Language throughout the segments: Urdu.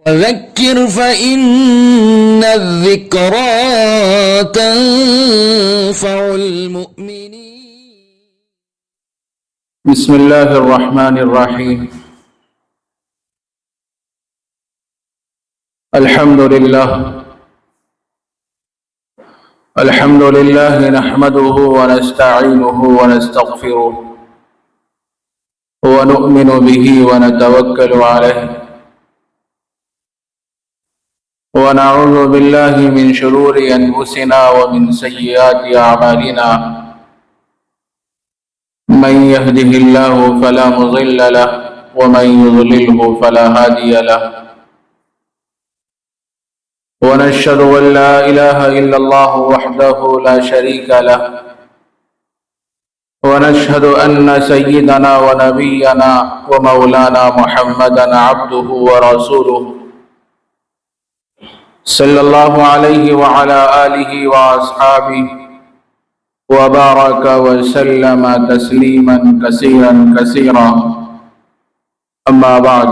فذكر فإن الذكرى تنفع المؤمنين. بسم الله الرحمن الرحيم. الحمد لله نحمده ونستعينه ونستغفره ونؤمن به ونتوكل عليه ونعوذ بالله من شرور أنفسنا ومن سيئات أعمالنا. من يهده الله فلا مضل له ومن يضلله فلا هادي له. ونشهد أن لا إله إلا الله وحده لا شريك له. ونشهد أن سيدنا ونبينا ومولانا محمدا عبده ورسوله صلى الله عليه وعلى آله وأصحابه وبارك وسلم تسليما كثيرا كثيرا. أما بعد،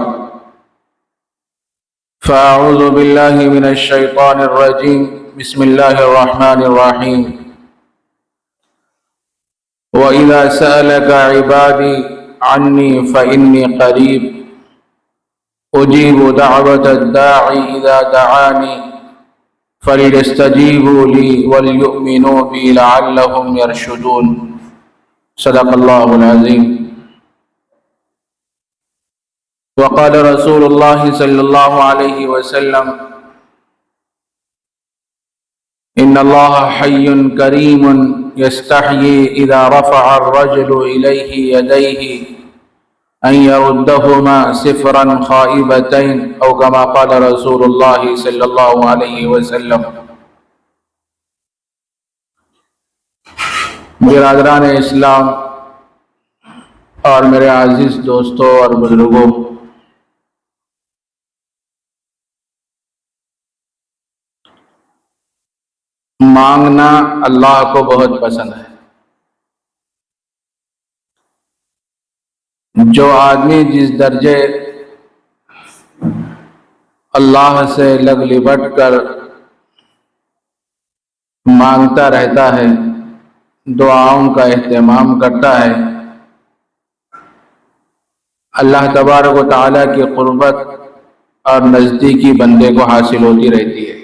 فأعوذ بالله من الشيطان الرجيم. بسم الله الرحمن الرحيم. وإذا سألك عبادي عني فإني قريب أجيب دعوة الداعي إذا دعاني فليستجيبوا لي وليؤمنوا بي لعلهم يرشدون. صدق الله العظيم. وقال رسول الله صلى الله عليه وسلم: إن الله حي كريم يستحيي إذا رفع الرجل إليه يديه أن يردهما صفرا خائبتين، أو كما قال رسول الله صلى الله عليه وسلم. برادران اسلام اور میرے عزیز دوستوں اور بزرگوں، مانگنا اللہ کو بہت پسند ہے. جو آدمی جس درجے اللہ سے لگ لپٹ کر مانگتا رہتا ہے، دعاؤں کا اہتمام کرتا ہے، اللہ تبارک و تعالیٰ کی قربت اور نزدیکی بندے کو حاصل ہوتی رہتی ہے.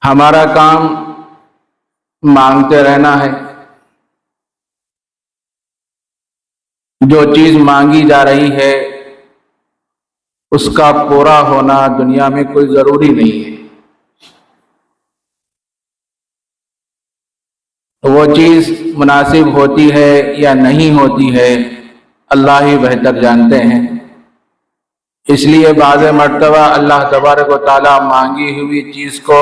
ہمارا کام مانگتے رہنا ہے. جو چیز مانگی جا رہی ہے اس کا پورا ہونا دنیا میں کوئی ضروری نہیں ہے. وہ چیز مناسب ہوتی ہے یا نہیں ہوتی ہے اللہ ہی بہتر جانتے ہیں. اس لیے بعض مرتبہ اللہ تبارک و تعالیٰ مانگی ہوئی چیز کو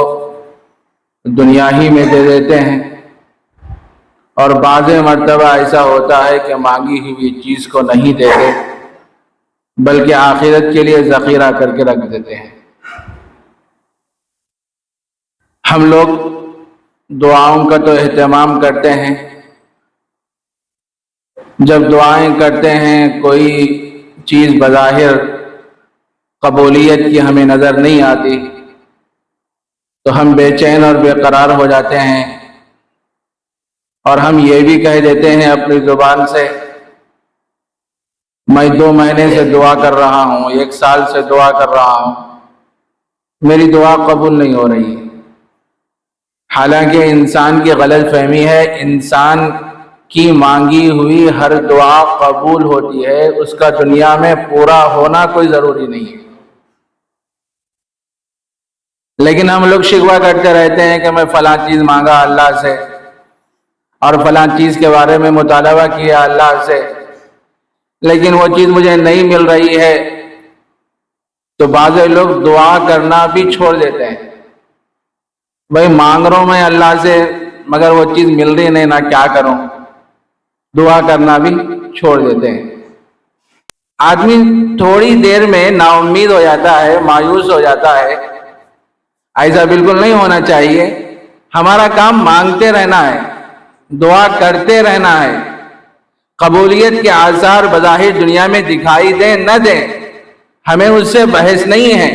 دنیا ہی میں دے دیتے ہیں، اور بعض مرتبہ ایسا ہوتا ہے کہ مانگی ہوئی چیز کو نہیں دیتے بلکہ آخرت کے لیے ذخیرہ کر کے رکھ دیتے ہیں. ہم لوگ دعاؤں کا تو اہتمام کرتے ہیں. جب دعائیں کرتے ہیں کوئی چیز بظاہر قبولیت کی ہمیں نظر نہیں آتی تو ہم بے چین اور بے قرار ہو جاتے ہیں، اور ہم یہ بھی کہہ دیتے ہیں اپنی زبان سے: میں 2 مہینے سے دعا کر رہا ہوں، 1 سال سے دعا کر رہا ہوں، میری دعا قبول نہیں ہو رہی ہے. حالانکہ انسان کی غلط فہمی ہے، انسان کی مانگی ہوئی ہر دعا قبول ہوتی ہے، اس کا دنیا میں پورا ہونا کوئی ضروری نہیں ہے. لیکن ہم لوگ شکوہ کرتے رہتے ہیں کہ میں فلاں چیز مانگا اللہ سے اور فلاں چیز کے بارے میں مطالبہ کیا اللہ سے، لیکن وہ چیز مجھے نہیں مل رہی ہے. تو بعض لوگ دعا کرنا بھی چھوڑ دیتے ہیں. بھائی مانگ رہا ہوں میں اللہ سے مگر وہ چیز مل رہی نہیں، نہ کیا کروں. دعا کرنا بھی چھوڑ دیتے ہیں. آدمی تھوڑی دیر میں نا امید ہو جاتا ہے، مایوس ہو جاتا ہے. ایسا بالکل نہیں ہونا چاہیے. ہمارا کام مانگتے رہنا ہے، دعا کرتے رہنا ہے. قبولیت کے آثار بظاہر دنیا میں دکھائی دیں نہ دیں، ہمیں اس سے بحث نہیں ہے.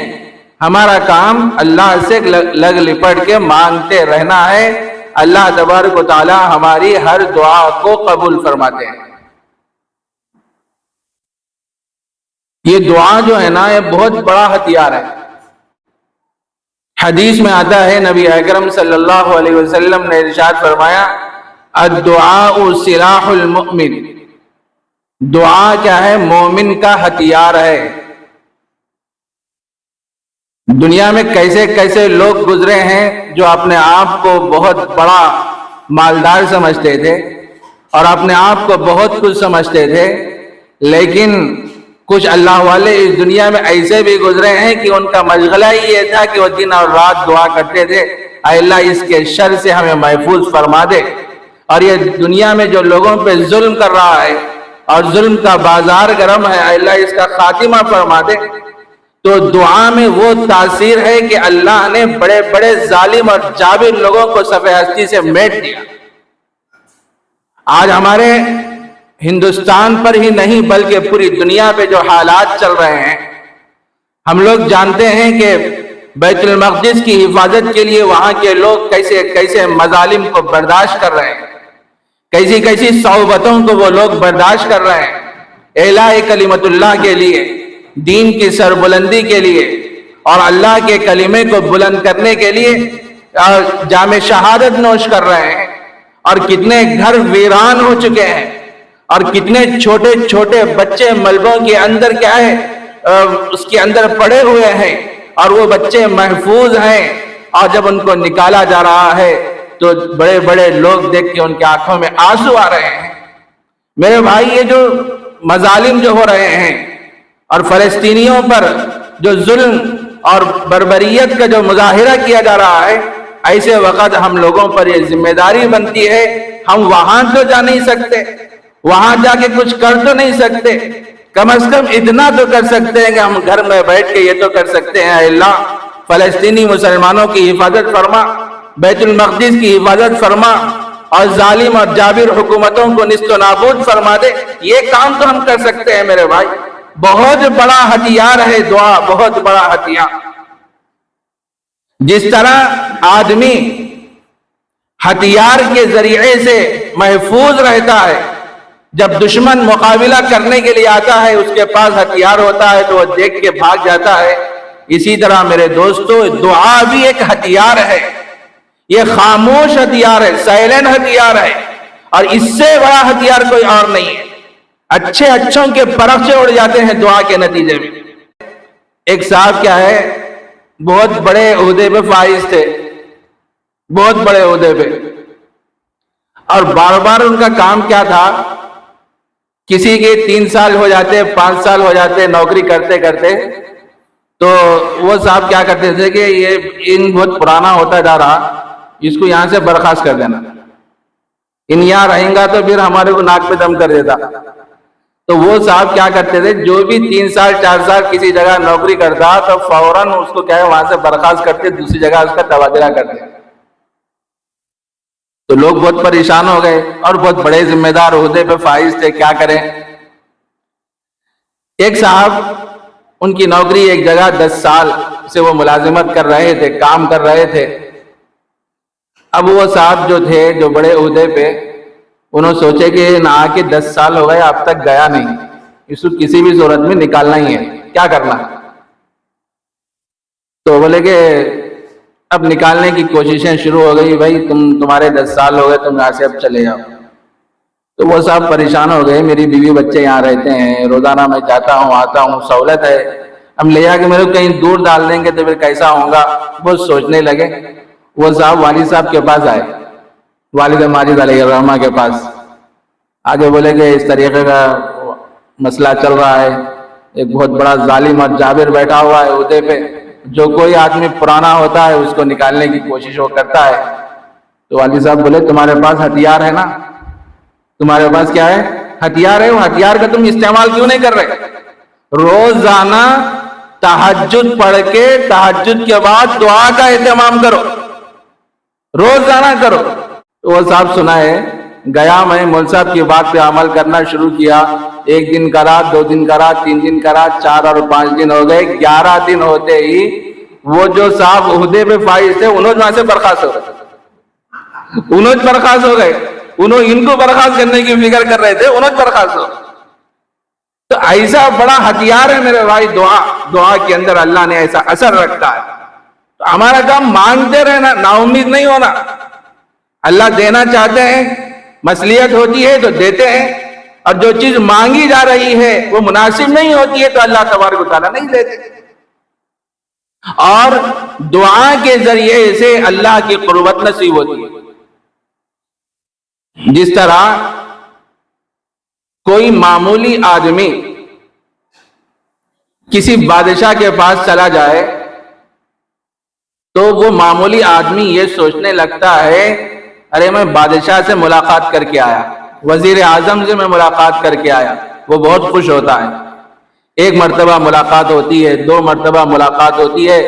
ہمارا کام اللہ سے لگ لپٹ کے مانگتے رہنا ہے. اللہ تبارک و تعالی ہماری ہر دعا کو قبول فرماتے ہیں. یہ دعا جو ہے نا، یہ بہت بڑا ہتھیار ہے. حدیث میں آتا ہے، نبی اکرم صلی اللہ علیہ وسلم نے ارشاد فرمایا، الدعاء سلاح المؤمن. دعا کیا ہے؟ مومن کا ہتھیار ہے. دنیا میں کیسے کیسے لوگ گزرے ہیں جو اپنے آپ کو بہت بڑا مالدار سمجھتے تھے اور اپنے آپ کو بہت کچھ سمجھتے تھے، لیکن کچھ اللہ والے اس دنیا میں ایسے بھی گزرے ہیں کہ ان کا مشغلہ ہی یہ تھا کہ وہ دن اور رات دعا کرتے تھے، اے اللہ اس کے شر سے ہمیں محفوظ فرما دے. اور یہ دنیا میں جو لوگوں پہ ظلم کر رہا ہے اور ظلم کا بازار گرم ہے، اے اللہ اس کا خاتمہ فرما دے. تو دعا میں وہ تاثیر ہے کہ اللہ نے بڑے بڑے ظالم اور جابر لوگوں کو صفحہ ہستی سے میٹ دیا. آج ہمارے ہندوستان پر ہی نہیں بلکہ پوری دنیا پہ جو حالات چل رہے ہیں، ہم لوگ جانتے ہیں کہ بیت المقدس کی حفاظت کے لیے وہاں کے لوگ کیسے کیسے مظالم کو برداشت کر رہے ہیں، کیسی کیسی صعوبتوں کو وہ لوگ برداشت کر رہے ہیں. اعلاء کلمت اللہ کے لیے، دین کی سربلندی کے لیے اور اللہ کے کلمے کو بلند کرنے کے لیے جام شہادت نوش کر رہے ہیں. اور کتنے گھر ویران ہو چکے ہیں اور کتنے چھوٹے چھوٹے بچے ملبوں کے اندر کیا ہے اس کے اندر پڑے ہوئے ہیں اور وہ بچے محفوظ ہیں. اور جب ان کو نکالا جا رہا ہے تو بڑے بڑے لوگ دیکھ کے ان کی آنکھوں میں آنسو آ رہے ہیں. میرے بھائی، یہ جو مظالم جو ہو رہے ہیں اور فلسطینیوں پر جو ظلم اور بربریت کا جو مظاہرہ کیا جا رہا ہے، ایسے وقت ہم لوگوں پر یہ ذمہ داری بنتی ہے. ہم وہاں تو جا نہیں سکتے، وہاں جا کے کچھ کر تو نہیں سکتے، کم از کم اتنا تو کر سکتے ہیں کہ ہم گھر میں بیٹھ کے یہ تو کر سکتے ہیں، اے اللہ فلسطینی مسلمانوں کی حفاظت فرما، بیت المقدس کی حفاظت فرما اور ظالم اور جابر حکومتوں کو نیست و نابود فرما دے. یہ کام تو ہم کر سکتے ہیں میرے بھائی. بہت بڑا ہتھیار ہے دعا، بہت بڑا ہتھیار. جس طرح آدمی ہتھیار کے ذریعے سے محفوظ رہتا ہے، جب دشمن مقابلہ کرنے کے لیے آتا ہے اس کے پاس ہتھیار ہوتا ہے تو وہ دیکھ کے بھاگ جاتا ہے، اسی طرح میرے دوستو دعا بھی ایک ہتھیار ہے. یہ خاموش ہتھیار ہے، سائلنٹ ہتھیار ہے، اور اس سے بڑا ہتھیار کوئی اور نہیں ہے. اچھے اچھوں کے پرخچے اڑ جاتے ہیں دعا کے نتیجے میں. ایک صاحب کیا ہے بہت بڑے عہدے پہ فائز تھے، بہت بڑے عہدے پہ، اور بار بار ان کا کام کیا تھا، کسی کے 3 سال ہو جاتے 5 سال ہو جاتے نوکری کرتے کرتے، تو وہ صاحب کیا کرتے تھے کہ یہ بہت پرانا ہوتا جا رہا، اس کو یہاں سے برخاست کر دینا، یہاں رہیں گا تو پھر ہمارے کو ناک پہ دم کر دیتا. تو وہ صاحب کیا کرتے تھے، جو بھی 3 سال 4 سال کسی جگہ نوکری کرتا تو فوراً اس کو کیا ہے وہاں سے برخاست کرتے، دوسری جگہ اس کا تبادلہ کرتے. تو لوگ بہت پریشان ہو گئے اور بہت بڑے ذمہ دار عہدے پہ فائز تھے، کیا کریں. ایک صاحب ان کی نوکری ایک جگہ 10 سال سے وہ ملازمت کر رہے تھے، کام کر رہے تھے. اب وہ صاحب جو تھے جو بڑے عہدے پہ، انہوں سوچے کہ نہ آ کے 10 سال ہو گئے اب تک گیا نہیں، اس کو کسی بھی صورت میں نکالنا ہی ہے، کیا کرنا. تو بولے کہ اب نکالنے کی کوششیں شروع ہو گئی، بھائی تمہارے 10 سال ہو گئے، تم یہاں سے اب چلے جاؤ. تو وہ صاحب پریشان ہو گئے، میری بیوی بچے یہاں رہتے ہیں، روزانہ میں جاتا ہوں آتا ہوں، سہولت ہے، ہم لے جا کے میرے کو کہیں دور ڈال دیں گے تو پھر کیسا ہوگا. وہ سوچنے لگے. وہ صاحب والد صاحب کے پاس آئے، والد ماجد علیہ الرحمہ کے پاس آگے بولے کہ اس طریقے کا مسئلہ چل رہا ہے، ایک بہت بڑا ظالم اور جابر بیٹھا ہوا ہے عہدے پہ، جو کوئی آدمی پرانا ہوتا ہے اس کو نکالنے کی کوشش وہ کرتا ہے. تو والد صاحب بولے تمہارے پاس ہتھیار ہے نا، تمہارے پاس کیا ہے، ہتھیار ہے، وہ ہتھیار کا تم استعمال کیوں نہیں کر رہے. روزانہ تہجد پڑھ کے تہجد کے بعد دعا کا اہتمام کرو، روزانہ کرو. تو وہ صاحب سنائے گیا میں مول صاحب کی بات پہ عمل کرنا شروع کیا. 1 دن کرا, 2 دن کرا, 3 دن کرا, 4 اور 5 دن ہو گئے. 11 دن ہوتے ہی وہ جو صاحب عہدے پہ فائز تھے انہوں وہاں سے برخاست ہو گئے. انہوں ان کو برخاست کرنے کی فکر کر رہے تھے, انہوں برخاست ہو. تو ایسا بڑا ہتھیار ہے میرے بھائی دعا کے اندر اللہ نے ایسا اثر رکھا ہے. تو ہمارا کام مانگتے رہنا, نا امید نہیں ہونا. اللہ دینا چاہتے ہیں, مصلیحت ہوتی ہے تو دیتے ہیں, اور جو چیز مانگی جا رہی ہے وہ مناسب نہیں ہوتی ہے تو اللہ تبارک و تعالیٰ نہیں دیتے. اور دعا کے ذریعے سے اللہ کی قربت نصیب ہوتی ہے. جس طرح کوئی معمولی آدمی کسی بادشاہ کے پاس چلا جائے تو وہ معمولی آدمی یہ سوچنے لگتا ہے ارے میں بادشاہ سے ملاقات کر کے آیا, وزیر اعظم سے میں ملاقات کر کے آیا. وہ بہت خوش ہوتا ہے. 1 مرتبہ ملاقات ہوتی ہے, 2 مرتبہ ملاقات ہوتی ہے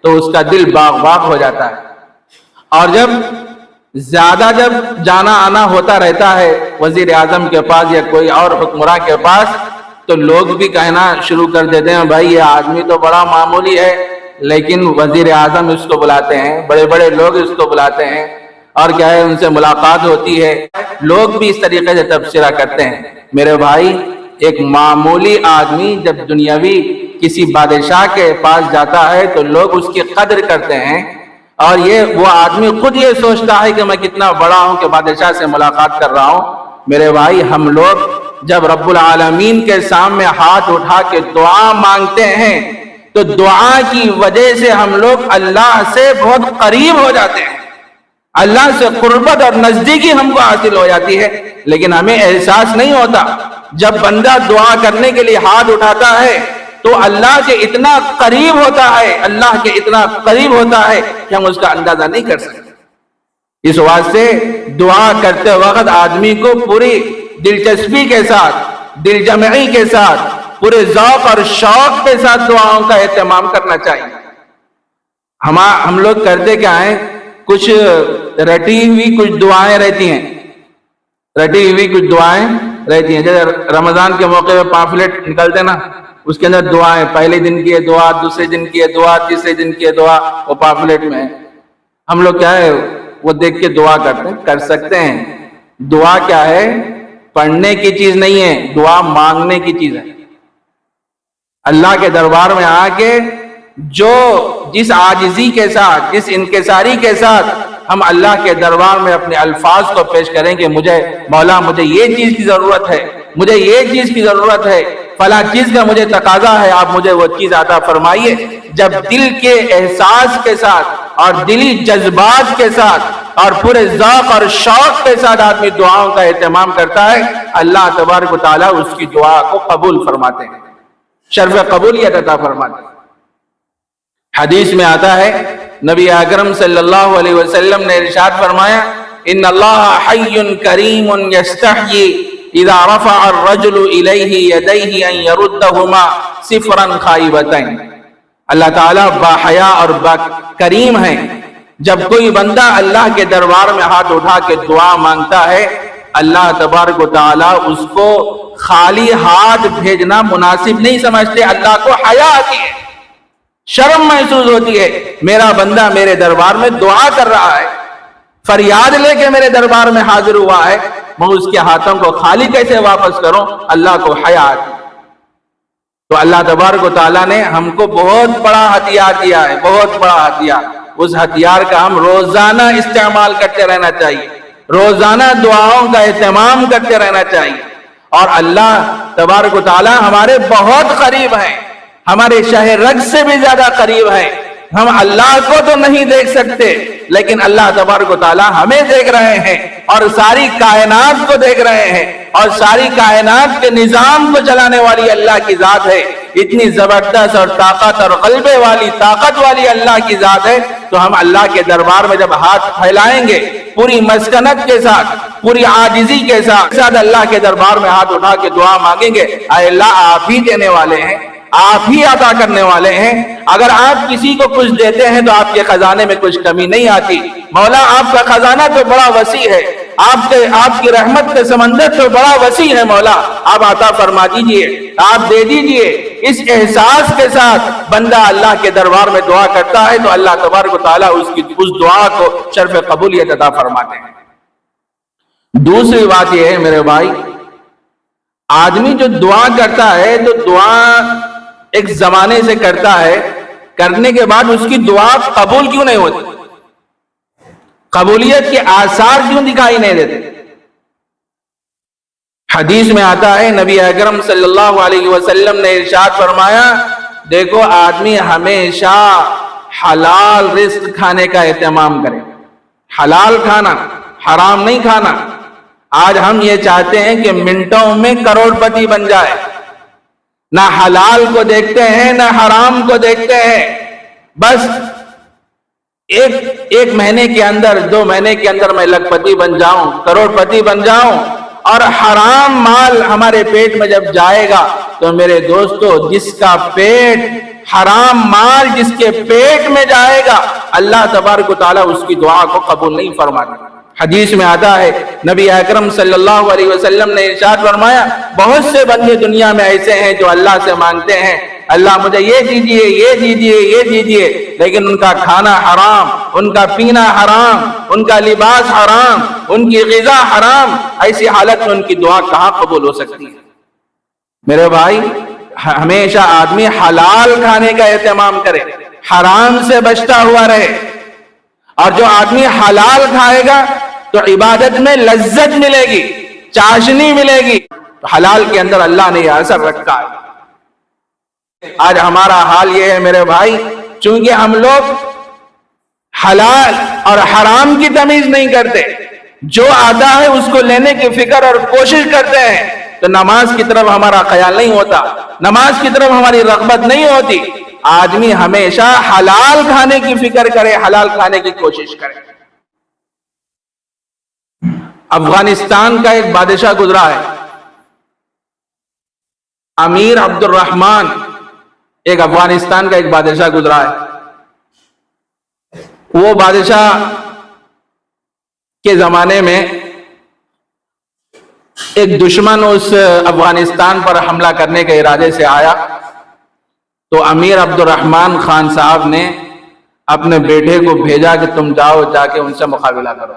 تو اس کا دل باغ باغ ہو جاتا ہے. اور جب جانا آنا ہوتا رہتا ہے وزیر اعظم کے پاس یا کوئی اور حکمراں کے پاس, تو لوگ بھی کہنا شروع کر دیتے ہیں بھائی یہ آدمی تو بڑا معمولی ہے, لیکن وزیر اعظم اس کو بلاتے ہیں, بڑے بڑے لوگ اس کو بلاتے ہیں, اور کیا ہے ان سے ملاقات ہوتی ہے. لوگ بھی اس طریقے سے تبصرہ کرتے ہیں. میرے بھائی ایک معمولی آدمی جب دنیاوی کسی بادشاہ کے پاس جاتا ہے تو لوگ اس کی قدر کرتے ہیں, اور وہ آدمی خود یہ سوچتا ہے کہ میں کتنا بڑا ہوں کہ بادشاہ سے ملاقات کر رہا ہوں. میرے بھائی ہم لوگ جب رب العالمین کے سامنے ہاتھ اٹھا کے دعا مانگتے ہیں تو دعا کی وجہ سے ہم لوگ اللہ سے بہت قریب ہو جاتے ہیں, اللہ سے قربت اور نزدیکی ہم کو حاصل ہو جاتی ہے. لیکن ہمیں احساس نہیں ہوتا. جب بندہ دعا کرنے کے لیے ہاتھ اٹھاتا ہے تو اللہ کے اتنا قریب ہوتا ہے, اللہ کے اتنا قریب ہوتا ہے کہ ہم اس کا اندازہ نہیں کر سکتے. اس واسطے دعا کرتے وقت آدمی کو پوری دلچسپی کے ساتھ, دل جمعی کے ساتھ, پورے ذوق اور شوق کے ساتھ دعاؤں کا اہتمام کرنا چاہیے. ہم لوگ کرتے کیا ہیں, کچھ رٹی ہوئی کچھ دعائیں رہتی ہیں, جیسے رمضان کے موقع پہ پامفلیٹ نکلتے نا, اس کے اندر دعائیں, پہلے دن کی دعا, دوسرے دن کی دعا, تیسرے دن کی دعا, وہ پامفلیٹ میں ہے. ہم لوگ کیا ہے وہ دیکھ کے دعا کر سکتے ہیں. دعا کیا ہے, پڑھنے کی چیز نہیں ہے, دعا مانگنے کی چیز ہے. اللہ کے دربار میں آ کے جس عاجزی کے ساتھ, جس انکساری کے ساتھ ہم اللہ کے دربار میں اپنے الفاظ کو پیش کریں کہ مولا مجھے یہ چیز کی ضرورت ہے, مجھے یہ چیز کی ضرورت ہے, فلاں چیز کا مجھے تقاضا ہے, آپ مجھے وہ چیز عطا فرمائیے. جب دل کے احساس کے ساتھ اور دلی جذبات کے ساتھ اور پورے ذوق اور شوق کے ساتھ آدمی دعاؤں کا اہتمام کرتا ہے, اللہ تبارک و تعالیٰ اس کی دعا کو قبول فرماتے ہیں, شرف قبولیت عطا فرماتے ہیں. حدیث میں آتا ہے نبی اکرم صلی اللہ علیہ وسلم نے ارشاد فرمایا ان اللہ حی کریم یستحیی اذا رفع الرجل الیہ یدیہ ان یردہما صفرا خائبتین. اللہ تعالیٰ باحیا اور کریم ہے. جب کوئی بندہ اللہ کے دربار میں ہاتھ اٹھا کے دعا مانگتا ہے, اللہ تبارک و تعالیٰ اس کو خالی ہاتھ بھیجنا مناسب نہیں سمجھتے. اللہ کو حیا آتی ہے, شرم محسوس ہوتی ہے, میرا بندہ میرے دربار میں دعا کر رہا ہے, فریاد لے کے میرے دربار میں حاضر ہوا ہے, میں اس کے ہاتھوں کو خالی کیسے واپس کروں. اللہ کو حیا آتی. تو اللہ تبارک و تعالیٰ نے ہم کو بہت بڑا ہتھیار دیا ہے, بہت بڑا ہتھیار. اس ہتھیار کا ہم روزانہ استعمال کرتے رہنا چاہیے, روزانہ دعاؤں کا اہتمام کرتے رہنا چاہیے. اور اللہ تبارک و تعالیٰ ہمارے بہت قریب ہیں, ہمارے شہ رگ سے بھی زیادہ قریب ہیں. ہم اللہ کو تو نہیں دیکھ سکتے, لیکن اللہ تبارک و تعالیٰ ہمیں دیکھ رہے ہیں اور ساری کائنات کو دیکھ رہے ہیں, اور ساری کائنات کے نظام کو چلانے والی اللہ کی ذات ہے. اتنی زبردست اور طاقت اور غلبے والی طاقت والی اللہ کی ذات ہے. تو ہم اللہ کے دربار میں جب ہاتھ پھیلائیں گے پوری مسکنت کے ساتھ, پوری عاجزی کے ساتھ اللہ کے دربار میں ہاتھ اٹھا کے دعا مانگیں گے, اے اللہ آپ ہی دینے والے ہیں, آپ ہی عطا کرنے والے ہیں. اگر آپ کسی کو کچھ دیتے ہیں تو آپ کے خزانے میں کچھ کمی نہیں آتی. مولا آپ کا خزانہ تو بڑا وسیع ہے, آپ کی رحمت کا سمندر تو بڑا وسیع ہے مولا، آپ عطا فرما دیجئے، آپ دے دیجئے۔ اس احساس کے ساتھ بندہ اللہ کے دربار میں دعا کرتا ہے تو اللہ تبارک و تعالیٰ اس دعا کو شرف قبولیت عطا فرماتے ہیں۔ دوسری بات یہ ہے میرے بھائی، آدمی جو دعا کرتا ہے تو دعا ایک زمانے سے کرتا ہے، کرنے کے بعد اس کی دعا قبول کیوں نہیں ہوتی؟ قبولیت کے آثار کیوں دکھائی نہیں دیتے؟ حدیث میں آتا ہے نبی اکرم صلی اللہ علیہ وسلم نے ارشاد فرمایا، دیکھو آدمی ہمیشہ حلال رزق کھانے کا اہتمام کرے، حلال کھانا، حرام نہیں کھانا۔ آج ہم یہ چاہتے ہیں کہ منٹوں میں کروڑ پتی بن جائے، نہ حلال کو دیکھتے ہیں نہ حرام کو دیکھتے ہیں، بس ایک مہینے کے اندر 2 مہینے کے اندر میں لاکھ پتی بن جاؤں، کروڑ پتی بن جاؤں۔ اور حرام مال ہمارے پیٹ میں جب جائے گا تو میرے دوستو، جس کا پیٹ حرام مال جس کے پیٹ میں جائے گا، اللہ تبارک و تعالیٰ اس کی دعا کو قبول نہیں فرماتا۔ حدیث میں آتا ہے نبی اکرم صلی اللہ علیہ وسلم نے ارشاد فرمایا، بہت سے بندے دنیا میں ایسے ہیں جو اللہ سے مانگتے ہیں، اللہ مجھے یہ دیجئے، یہ دیجئے، یہ دیجئے، لیکن ان کا کھانا حرام، ان کا پینا حرام، ان کا لباس حرام، ان کی غذا حرام۔ ایسی حالت میں ان کی دعا کہاں قبول ہو سکتی ہے؟ میرے بھائی، ہمیشہ آدمی حلال کھانے کا اہتمام کرے، حرام سے بچتا ہوا رہے۔ اور جو آدمی حلال کھائے گا تو عبادت میں لذت ملے گی، چاشنی ملے گی۔ حلال کے اندر اللہ نے یہ اثر رکھا ہے۔ آج ہمارا حال یہ ہے میرے بھائی، چونکہ ہم لوگ حلال اور حرام کی تمیز نہیں کرتے، جو آتا ہے اس کو لینے کی فکر اور کوشش کرتے ہیں، تو نماز کی طرف ہمارا خیال نہیں ہوتا، نماز کی طرف ہماری رغبت نہیں ہوتی۔ آدمی ہمیشہ حلال کھانے کی فکر کرے، حلال کھانے کی کوشش کرے۔ افغانستان کا ایک بادشاہ گزرا ہے، امیر عبد الرحمن، ایک افغانستان کا ایک بادشاہ گزرا ہے۔ وہ بادشاہ کے زمانے میں ایک دشمن اس افغانستان پر حملہ کرنے کے ارادے سے آیا، تو امیر عبد الرحمن خان صاحب نے اپنے بیٹے کو بھیجا کہ تم جاؤ، جا کے ان سے مقابلہ کرو،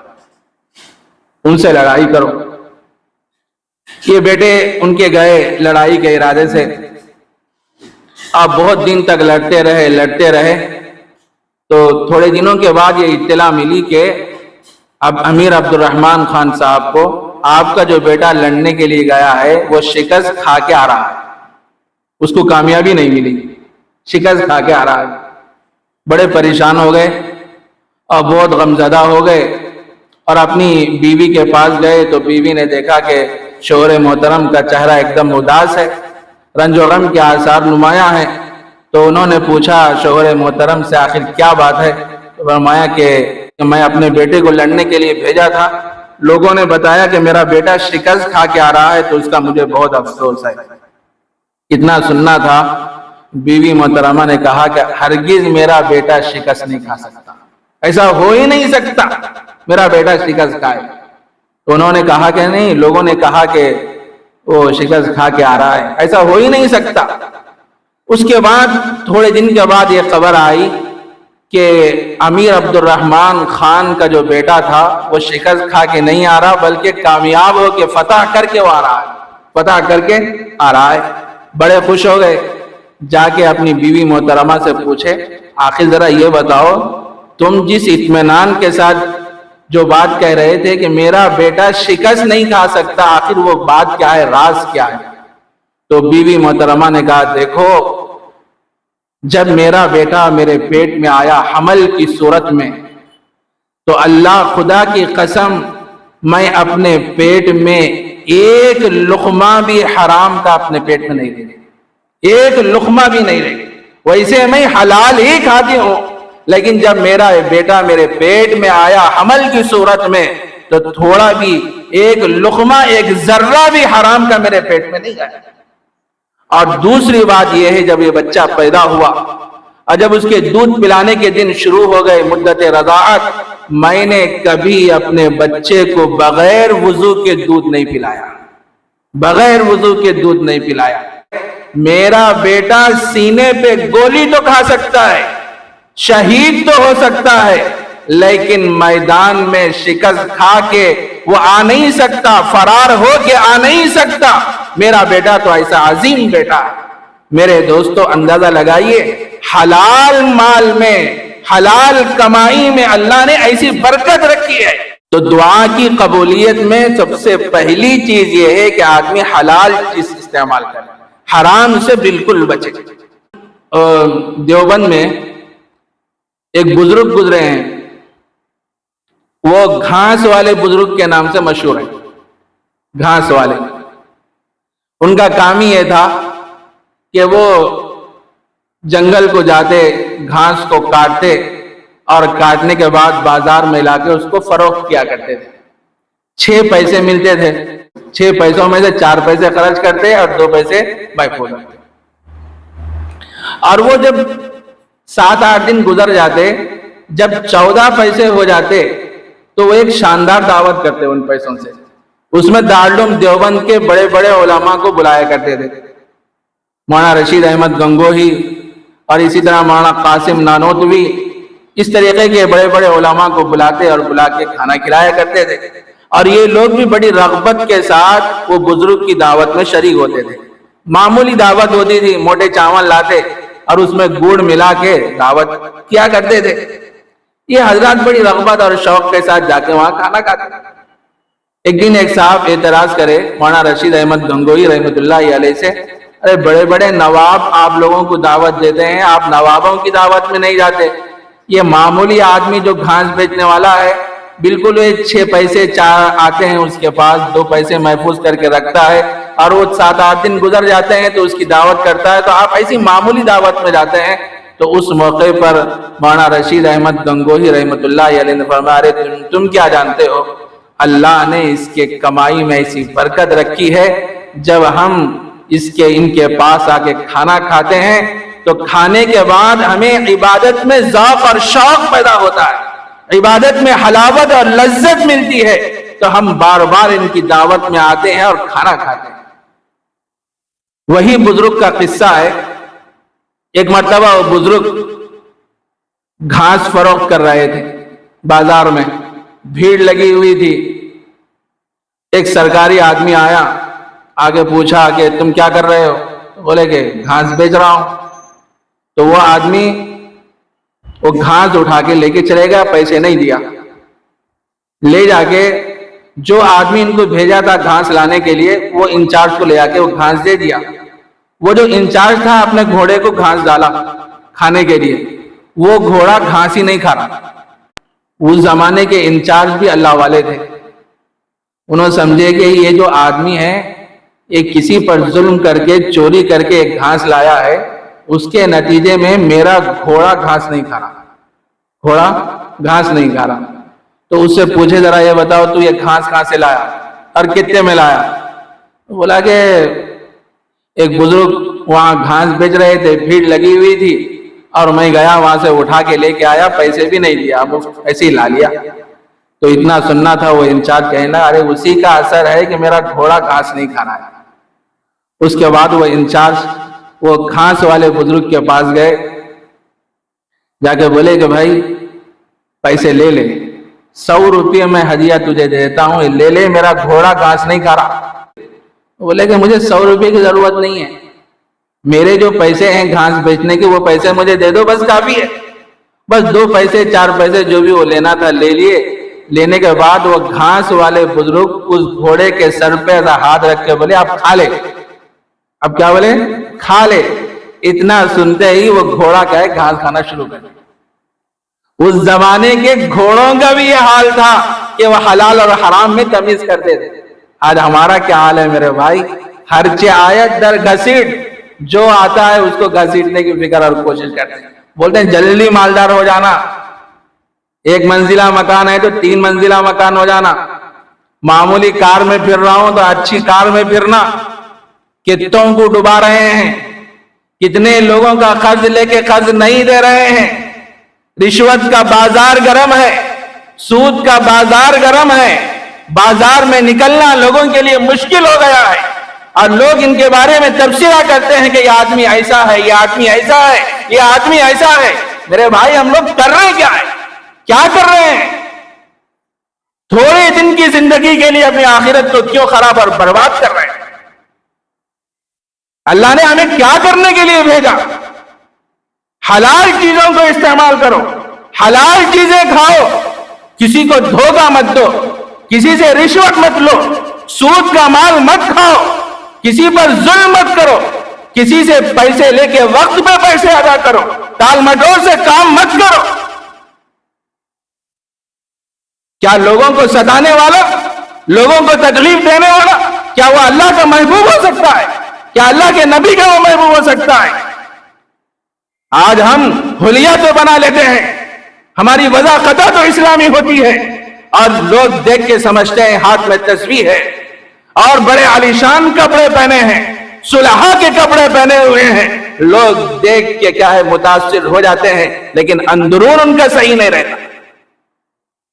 ان سے لڑائی کرو۔ یہ بیٹے ان کے گئے لڑائی کے ارادے سے، اب بہت دن تک لڑتے رہے، تو تھوڑے دنوں کے بعد یہ اطلاع ملی کہ اب امیر عبد الرحمن خان صاحب کو آپ کا جو بیٹا لڑنے کے لیے گیا ہے وہ شکست کھا کے آ رہا ہے، اس کو کامیابی نہیں ملی، شکست کھا کے آ رہا ہے۔ بڑے پریشان ہو گئے اور بہت غمزدہ ہو گئے، اور اپنی بیوی کے پاس گئے تو بیوی نے دیکھا کہ شوہر محترم کا چہرہ ایک دم اداس ہے، رنج و غم کے آثار نمایاں ہیں۔ تو انہوں نے پوچھا شوہر محترم سے، آخر کیا بات ہے؟ تو فرمایا کہ میں اپنے بیٹے کو لڑنے کے لیے بھیجا تھا، لوگوں نے بتایا کہ میرا بیٹا شکست کھا کے آ رہا ہے، تو اس کا مجھے بہت افسوس ہے۔ اتنا سننا تھا، بیوی محترمہ نے کہا کہ ہرگز میرا بیٹا شکست نہیں کھا سکتا، ایسا ہو ہی نہیں سکتا میرا بیٹا شکست کھائے۔ تو انہوں نے کہا کہ نہیں، لوگوں نے کہا کہ وہ شکست کھا کے آ رہا ہے، ایسا ہو ہی نہیں سکتا۔ اس کے بعد تھوڑے دن کے بعد یہ خبر آئی کہ امیر عبد الرحمن خان کا جو بیٹا تھا وہ شکست کھا کے نہیں آ رہا، بلکہ کامیاب ہو کے فتح کر کے وہ آ رہا ہے، فتح کر کے آ رہا ہے۔ بڑے خوش ہو گئے، جا کے اپنی بیوی محترمہ سے پوچھے، آخر ذرا یہ بتاؤ، تم جس اطمینان کے ساتھ جو بات کہہ رہے تھے کہ میرا بیٹا شکست نہیں کھا سکتا، آخر وہ بات کیا ہے، راز کیا ہے؟ تو بیوی محترمہ نے کہا، دیکھو، جب میرا بیٹا میرے پیٹ میں آیا حمل کی صورت میں، تو اللہ خدا کی قسم، میں اپنے پیٹ میں ایک لقمہ بھی حرام کا اپنے پیٹ میں نہیں رہی، ایک لقمہ بھی نہیں رہی۔ ویسے میں حلال ہی کھاتی ہوں، لیکن جب میرا بیٹا میرے پیٹ میں آیا حمل کی صورت میں، تو تھوڑا بھی، ایک لقمہ، ایک ذرہ بھی حرام کا میرے پیٹ میں نہیں آیا۔ اور دوسری بات یہ ہے، جب یہ بچہ پیدا ہوا، اور جب اس کے دودھ پلانے کے دن شروع ہو گئے مدت رضاعت، میں نے کبھی اپنے بچے کو بغیر وضو کے دودھ نہیں پلایا، بغیر وضو کے دودھ نہیں پلایا۔ میرا بیٹا سینے پہ گولی تو کھا سکتا ہے، شہید تو ہو سکتا ہے، لیکن میدان میں شکست کھا کے وہ آ نہیں سکتا، فرار ہو کے آ نہیں سکتا۔ میرا بیٹا تو ایسا عظیم بیٹا ہے۔ میرے دوستو اندازہ لگائیے، حلال مال میں، حلال کمائی میں اللہ نے ایسی برکت رکھی ہے۔ تو دعا کی قبولیت میں سب سے پہلی چیز یہ ہے کہ آدمی حلال چیز استعمال کرے، حرام سے بالکل بچے۔ دیوبند میں ایک بزرگ گزرے ہیں، وہ گھاس والے بزرگ کے نام سے مشہور ہیں، گھاس والے۔ ان کا کام ہی یہ تھا کہ وہ جنگل کو جاتے، گھاس کو کاٹتے اور کاٹنے کے بعد بازار میں لا کے اس کو فروخت کیا کرتے تھے۔ 6 پیسے ملتے تھے، 6 پیسوں میں سے 4 پیسے خرچ کرتے اور 2 پیسے بیفو کرتے۔ اور وہ جب 7-8 دن گزر جاتے، جب 14 پیسے ہو جاتے تو وہ ایک شاندار دعوت کرتے ان پیسوں سے۔ اس میں دارالعلوم دیوبند کے بڑے بڑے علماء کو بلایا کرتے تھے، مولانا رشید احمد گنگوہی اور اسی طرح مولانا قاسم نانوتوی، اس طریقے کے بڑے بڑے علماء کو بلاتے اور بلا کے کھانا کھلایا کرتے تھے۔ اور یہ لوگ بھی بڑی رغبت کے ساتھ وہ بزرگ کی دعوت میں شریک ہوتے تھے۔ معمولی دعوت ہوتی تھی، موٹے چاول لاتے اور اس میں گڑ ملا کے دعوت کیا کرتے تھے۔ یہ حضرات بڑی رغبت اور شوق کے ساتھ جا کے وہاں کھانا کھاتے۔ ایک دن ایک صاحب اعتراض کرے مولانا رشید احمد گنگوہی رحمۃ اللہ علیہ سے، ارے بڑے بڑے نواب آپ لوگوں کو دعوت دیتے ہیں، آپ نوابوں کی دعوت میں نہیں جاتے۔ یہ معمولی آدمی جو گھاس بیچنے والا ہے، بالکل 6 پیسے 4 آتے ہیں اس کے پاس، 2 پیسے محفوظ کر کے رکھتا ہے، اور وہ 7-8 دن گزر جاتے ہیں تو اس کی دعوت کرتا ہے، تو آپ ایسی معمولی دعوت میں جاتے ہیں۔ تو اس موقع پر مولانا رشید احمد گنگوہی رحمۃ اللہ علیہ نے فرمایا، ارے تم کیا جانتے ہو، اللہ نے اس کے کمائی میں ایسی برکت رکھی ہے، جب ہم ان کے پاس آ کے کھانا کھاتے ہیں تو کھانے کے بعد ہمیں عبادت میں ذوق اور شوق پیدا ہوتا ہے، عبادت میں حلاوت اور لذت ملتی ہے، تو ہم بار بار ان کی دعوت میں آتے ہیں اور کھانا کھاتے ہیں۔ وہی بزرگ کا قصہ ہے، ایک مرتبہ وہ بزرگ گھاس فروخت کر رہے تھے، بازار میں بھیڑ لگی ہوئی تھی۔ ایک سرکاری آدمی آیا، آگے پوچھا کہ تم کیا کر رہے ہو؟ بولے کہ گھاس بیچ رہا ہوں۔ تو وہ آدمی وہ گھاس اٹھا کے لے کے چلے گیا، پیسے نہیں دیا، لے جا کے جو آدمی ان کو بھیجا تھا گھاس لانے کے لیے، وہ انچارج کو لے جا کے وہ گھاس دے دیا۔ وہ جو انچارج تھا اپنے گھوڑے کو گھاس ڈالا کھانے کے لیے، وہ گھوڑا گھاس ہی نہیں کھا رہا۔ اس زمانے کے انچارج بھی اللہ والے تھے، انہوں نے سمجھے کہ یہ جو آدمی ہے یہ کسی پر ظلم کر کے چوری کر کے ایک گھاس لایا ہے، اس کے نتیجے میں میرا گھوڑا گھاس نہیں کھا رہا، گھوڑا گھاس نہیں کھا رہا۔ تو اس سے پوچھے ذرا یہ بتاؤ تو یہ گھاس کہاں سے لایا اور کتنے میں لایا؟ بولا کہ ایک بزرگ وہاں گھاس بیچ رہے تھے، بھیڑ لگی ہوئی تھی، اور میں گیا وہاں سے اٹھا کے لے کے آیا، پیسے بھی نہیں دیا، ایسے ہی لا لیا۔ تو اتنا سننا تھا، وہ انچارج کہنا ارے اسی کا اثر ہے کہ میرا گھوڑا گھاس نہیں کھا رہا ہے۔ اس کے بعد وہ انچارج وہ گھاس والے بزرگ کے پاس گئے، جا کے بولے کہ بھائی پیسے لے لے، 100 روپے میں ہدیہ تجھے دیتا ہوں، لے لے، میرا گھوڑا گھاس نہیں کھا رہا۔ بولے کہ مجھے 100 روپے کی ضرورت نہیں ہے، میرے جو پیسے ہیں گھاس بیچنے کے وہ پیسے مجھے دے دو، بس کافی ہے۔ بس 2 پیسے 4 پیسے جو بھی وہ لینا تھا لے لیے۔ لینے کے بعد وہ گھاس والے بزرگ اس گھوڑے کے سر پہ ہاتھ رکھ کے بولے اب کھا لے۔ اب کیا بولے؟ کھا لے۔ اتنا سنتے ہی وہ گھوڑا کیا ہے گھاس کھانا شروع کر دیا۔ اس زمانے کے گھوڑوں کا بھی یہ حال تھا کہ وہ حلال اور حرام میں تمیز کرتے تھے۔ آج ہمارا کیا حال ہے میرے بھائی؟ ہر آیت در گھسیٹ، جو آتا ہے اس کو گھسیٹنے کی فکر اور کوشش کرتے ہیں۔ بولتے ہیں جلدی مالدار ہو جانا، 1 منزلہ مکان ہے تو 3 منزلہ مکان ہو جانا، معمولی کار میں پھر رہا ہوں تو اچھی کار میں پھرنا، کتوں کو ڈبا رہے ہیں، کتنے لوگوں کا قرض لے کے قرض نہیں دے رہے ہیں. رشوت کا بازار گرم ہے, سود کا بازار گرم ہے, بازار میں نکلنا لوگوں کے لیے مشکل ہو گیا ہے, اور لوگ ان کے بارے میں تبصرہ کرتے ہیں کہ یہ آدمی ایسا ہے, یہ آدمی ایسا ہے, یہ آدمی ایسا ہے. میرے بھائی, ہم لوگ کر رہے ہیں کیا ہے؟ کیا کر رہے ہیں؟ تھوڑے دن کی زندگی کے لیے اپنی آخرت کو کیوں خراب اور برباد کر رہے ہیں؟ اللہ نے ہمیں کیا کرنے کے لیے بھیجا؟ حلال چیزوں کو استعمال کرو, حلال چیزیں کھاؤ, کسی کو دھوکہ مت دو, کسی سے رشوت مت لو, سود کا مال مت کھاؤ, کسی پر ظلم مت کرو, کسی سے پیسے لے کے وقت پہ پیسے ادا کرو, ٹال مٹول سے کام مت کرو. کیا لوگوں کو ستانے والا, لوگوں کو تکلیف دینے والا, کیا وہ اللہ کا محبوب ہو سکتا ہے؟ کیا اللہ کے نبی کا وہ محبوب ہو سکتا ہے؟ آج ہم حلیہ تو بنا لیتے ہیں, ہماری وضاحت تو اسلامی ہوتی ہے, اور لوگ دیکھ کے سمجھتے ہیں ہاتھ میں تسبیح ہے, اور بڑے عالیشان کپڑے پہنے ہیں, صلحاء کے کپڑے پہنے ہوئے ہیں. لوگ دیکھ کے کیا ہے متاثر ہو جاتے ہیں, لیکن اندرون ان کا صحیح نہیں رہتا.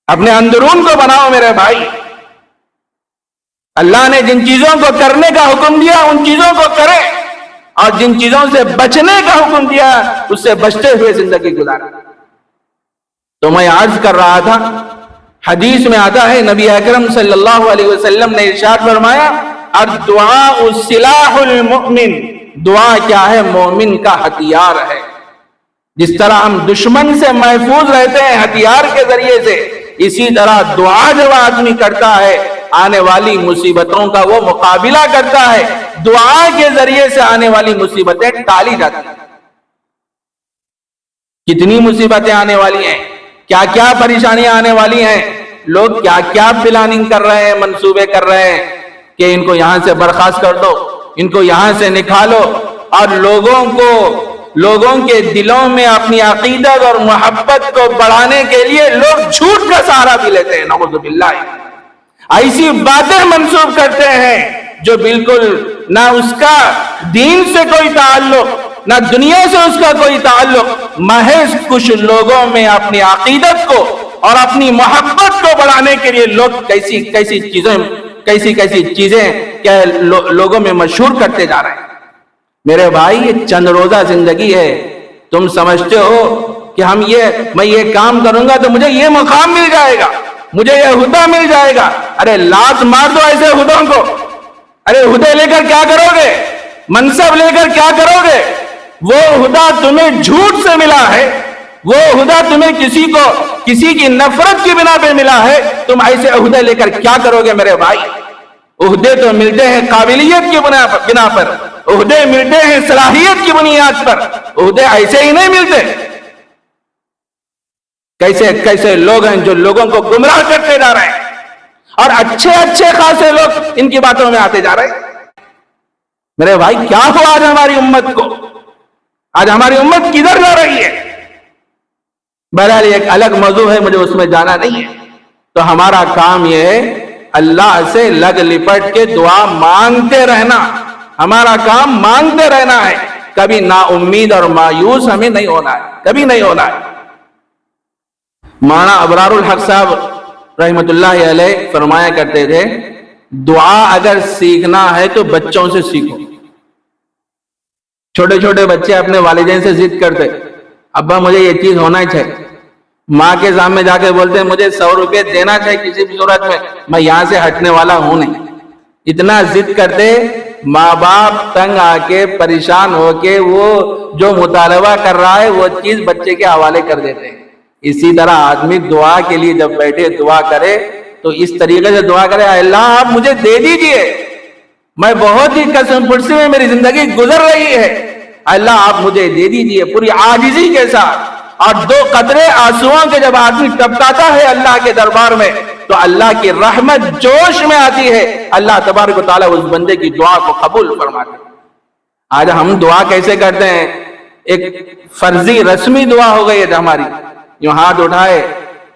اپنے اندرون کو بناؤ میرے بھائی. اللہ نے جن چیزوں کو کرنے کا حکم دیا ان چیزوں کو کریں, اور جن چیزوں سے بچنے کا حکم دیا اس سے بچتے ہوئے زندگی گزاریں. تو میں عرض کر رہا تھا, حدیث میں آتا ہے نبی اکرم صلی اللہ علیہ وسلم نے ارشاد فرمایا, الدعاء سلاح المؤمن, دعا کیا ہے؟ مومن کا ہتھیار ہے. جس طرح ہم دشمن سے محفوظ رہتے ہیں ہتھیار کے ذریعے سے, اسی طرح دعا جب آدمی کرتا ہے آنے والی مصیبتوں کا وہ مقابلہ کرتا ہے. دعا کے ذریعے سے آنے والی مصیبتیں ٹالی جاتی ہیں. کتنی مصیبتیں آنے والی ہیں, کیا کیا پریشانیاں آنے والی ہیں, لوگ کیا کیا پلاننگ کر رہے ہیں, منصوبے کر رہے ہیں کہ ان کو یہاں سے برخاست کر دو, ان کو یہاں سے نکالو, اور لوگوں کے دلوں میں اپنی عقیدت اور محبت کو بڑھانے کے لیے لوگ جھوٹ کا سہارا بھی لیتے ہیں. نعوذ باللہ, ایسی باتیں منسوب کرتے ہیں جو بالکل نہ اس کا دین سے کوئی تعلق, نہ دنیا سے اس کا کوئی تعلق. محض کچھ لوگوں میں اپنی عقیدت کو اور اپنی محبت کو بڑھانے کے لیے لوگ کیسی چیزیں لوگوں میں مشہور کرتے جا رہے ہیں. میرے بھائی, یہ چند روزہ زندگی ہے. تم سمجھتے ہو کہ میں یہ کام کروں گا تو مجھے یہ مقام مل جائے گا, مجھے یہ عہدہ مل جائے گا. ارے لات مار دو ایسے عہدوں کو. ارے عہدے لے کر کیا کرو گے؟ منصب لے کر کیا کرو گے؟ وہ عہدہ تمہیں جھوٹ سے ملا ہے, وہ عہدہ تمہیں کسی کی نفرت کی بنا پہ ملا ہے. تم ایسے عہدے لے کر کیا کرو گے میرے بھائی؟ عہدے تو ملتے ہیں قابلیت کی بنا پر, عہدے ملتے ہیں صلاحیت کی بنیاد پر, عہدے ایسے ہی نہیں ملتے. کیسے لوگ ہیں جو لوگوں کو گمراہ کرتے جا رہے ہیں, اور اچھے خاصے لوگ ان کی باتوں میں آتے جا رہے ہیں. میرے بھائی, کیا ہوا آج ہماری امت کو؟ آج ہماری امت کدھر جا رہی ہے؟ بہرحال ایک الگ موضوع ہے, مجھے اس میں جانا نہیں ہے. تو ہمارا کام یہ ہے اللہ سے لگ لپٹ کے دعا مانگتے رہنا. ہمارا کام مانگتے رہنا ہے, کبھی نا امید اور مایوس ہمیں نہیں ہونا ہے, کبھی نہیں ہونا ہے. مولانا ابرار الحق صاحب رحمت اللہ علیہ فرمایا کرتے تھے, دعا اگر سیکھنا ہے تو بچوں سے سیکھو. چھوٹے چھوٹے بچے اپنے والدین سے ضد کرتے, ابا مجھے یہ چیز ہونا ہی چاہیے. ماں کے سامنے جا کے بولتے ہیں مجھے 100 روپے دینا چاہیے کسی بھی صورت میں یہاں سے ہٹنے والا ہوں نہیں. اتنا ضد کرتے, ماں باپ تنگ آ کے پریشان ہو کے وہ جو مطالبہ کر رہا ہے وہ چیز بچے کے حوالے کر دیتے ہیں. اسی طرح آدمی دعا کے لیے جب بیٹھے دعا کرے تو اس طریقے سے دعا کرے, اللہ آپ مجھے دے دیجئے, میں بہت ہی قسم پرسی میں میری زندگی گزر رہی ہے, اللہ آپ مجھے دے دیجئے پوری عاجزی کے ساتھ. اور 2 قطرے آنسوؤں کے جب آدمی ٹپکاتا ہے اللہ کے دربار میں تو اللہ کی رحمت جوش میں آتی ہے, اللہ تبارک و تعالیٰ اس بندے کی دعا کو قبول فرماتے ہیں. آج ہم دعا کیسے کرتے ہیں؟ ایک فرضی رسمی دعا ہو گئی ہے ہماری, یوں ہاتھ اٹھائے,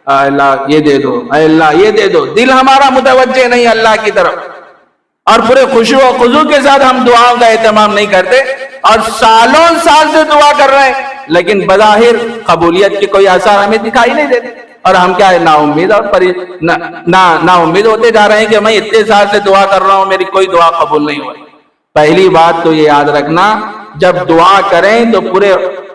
اللہ یہ دے دو, اے اللہ یہ دے دو. دل ہمارا متوجہ نہیں اللہ کی طرف. اور پورے خشوع و خضوع کے ساتھ ہم دعاؤں کا اہتمام نہیں کرتے اور سالوں سال سے دعا کر رہے ہیں لیکن بظاہر قبولیت کے کوئی آثار ہمیں دکھائی نہیں دیتے، اور ہم کیا ہے نا امید اور نا امید ہوتے جا رہے ہیں کہ میں اتنے سال سے دعا کر رہا ہوں میری کوئی دعا قبول نہیں ہوئی۔ پہلی بات تو یہ یاد رکھنا، جب دعا کریں تو پورے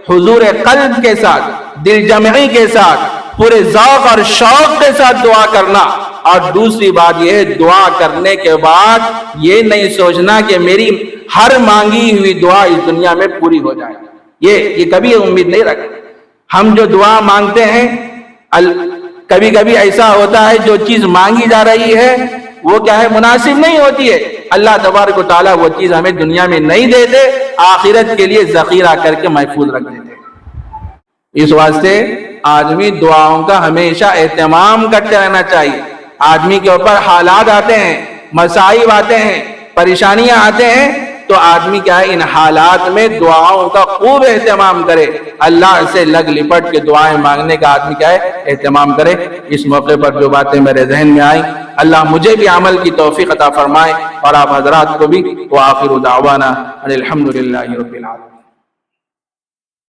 حضور قلب کے ساتھ، دل جمعی کے ساتھ، پورے ذوق اور شوق کے ساتھ دعا کرنا۔ اور دوسری بات یہ ہے، دعا کرنے کے بعد یہ نہیں سوچنا کہ میری ہر مانگی ہوئی دعا اس دنیا میں پوری ہو جائے، یہ کبھی امید نہیں رکھیں۔ ہم جو دعا مانگتے ہیں کبھی کبھی ایسا ہوتا ہے جو چیز مانگی جا رہی ہے وہ کیا ہے مناسب نہیں ہوتی ہے، اللہ تبارک و تعالیٰ وہ چیز ہمیں دنیا میں نہیں دیتے، آخرت کے لیے ذخیرہ کر کے محفوظ رکھ دیتے۔ اس واسطے آدمی دعاؤں کا ہمیشہ اہتمام کرتے رہنا چاہیے۔ آدمی کے اوپر حالات آتے ہیں، مصائب آتے ہیں، پریشانیاں آتے ہیں، تو آدمی کیا ہے ان حالات میں دعاؤں کا خوب اہتمام کرے، اللہ سے لگ لپٹ کے دعائیں مانگنے کا آدمی کیا ہے اہتمام کرے۔ اس موقع پر جو باتیں میرے ذہن میں آئیں اللہ مجھے بھی عمل کی توفیق عطا فرمائے اور آپ حضرات کو بھی۔ وآخر دعوانا الحمدللہ رب العالمین۔